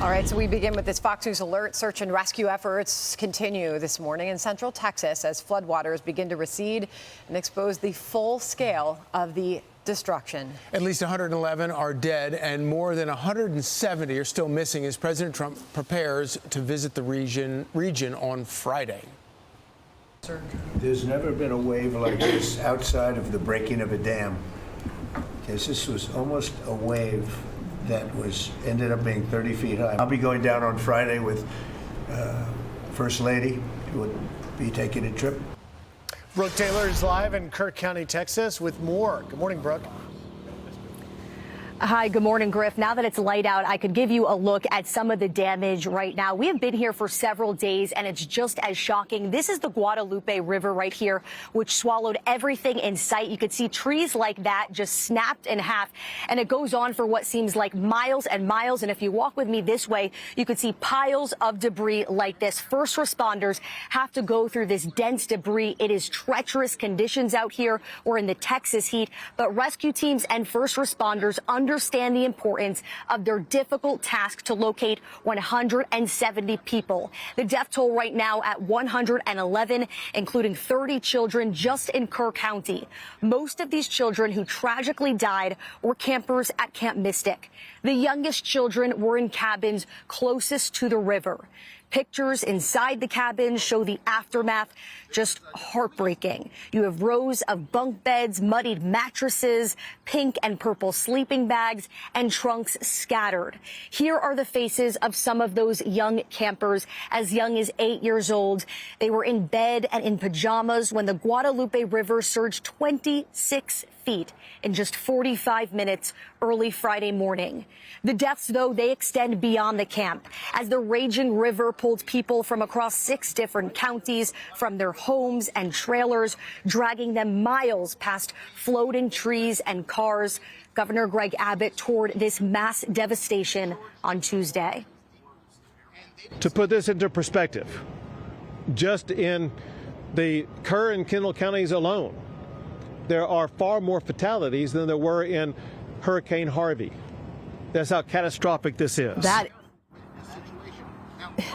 All right, so we begin with this Fox News alert. Search and rescue efforts continue this morning in Central Texas as floodwaters begin to recede and expose the full scale of the destruction. At least 111 are dead and more than 170 are still missing as President Trump prepares to visit the region on Friday. There's never been a wave like this outside of the breaking of a dam, because this was almost a wave that ended up being 30 feet high. I'll be going down on Friday with First Lady, who will be taking a trip. Brooke Taylor is live in Kirk County, Texas with more. Good morning, Brooke. Hi, good morning, Griff. Now that it's light out, I could give you a look at some of the damage right now. We have been here for several days, and it's just as shocking. This is the Guadalupe River right here, which swallowed everything in sight. You could see trees like that just snapped in half, and it goes on for what seems like miles and miles. And if you walk with me this way, you could see piles of debris like this. First responders have to go through this dense debris. It is treacherous conditions out here. We're in the Texas heat, but rescue teams and first responders understand the importance of their difficult task to locate 170 people. The death toll right now at 111, including 30 children just in Kerr County. Most of these children who tragically died were campers at Camp Mystic. The youngest children were in cabins closest to the river. Pictures inside the cabins show the aftermath, just heartbreaking. You have rows of bunk beds, muddied mattresses, pink and purple sleeping bags, and trunks scattered. Here are the faces of some of those young campers, as young as 8 years old. They were in bed and in pajamas when the Guadalupe River surged 26 feet in just 45 minutes early Friday morning. The deaths, though, they extend beyond the camp as the raging river pulled people from across 6 different counties from their homes and trailers, dragging them miles past floating trees and cars. Governor Greg Abbott toured this mass devastation on Tuesday. To put this into perspective, just in the Kerr and Kendall counties alone, there are far more fatalities than there were in Hurricane Harvey. That's how catastrophic this is.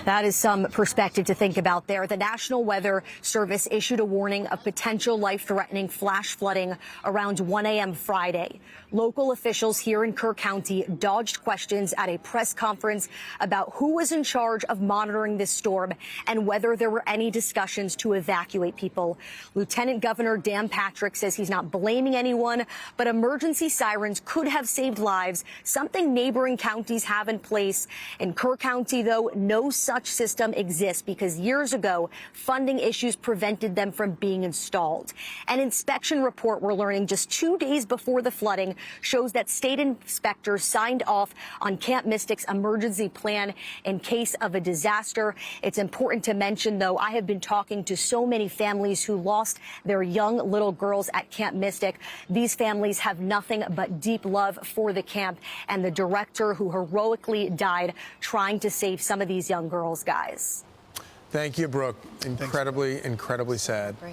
That is some perspective to think about there. The National Weather Service issued a warning of potential life-threatening flash flooding around 1 a.m. Friday. Local officials here in Kerr County dodged questions at a press conference about who was in charge of monitoring this storm and whether there were any discussions to evacuate people. Lieutenant Governor Dan Patrick says he's not blaming anyone, but emergency sirens could have saved lives, something neighboring counties have in place. In Kerr County, though, no such system exists because years ago, funding issues prevented them from being installed. An inspection report we're learning just 2 days before the flooding shows that state inspectors signed off on Camp Mystic's emergency plan in case of a disaster. It's important to mention, though, I have been talking to so many families who lost their young little girls at Camp Mystic. These families have nothing but deep love for the camp and the director who heroically died trying to save some of these young girls, guys. Thank you, Brooke. Incredibly sad.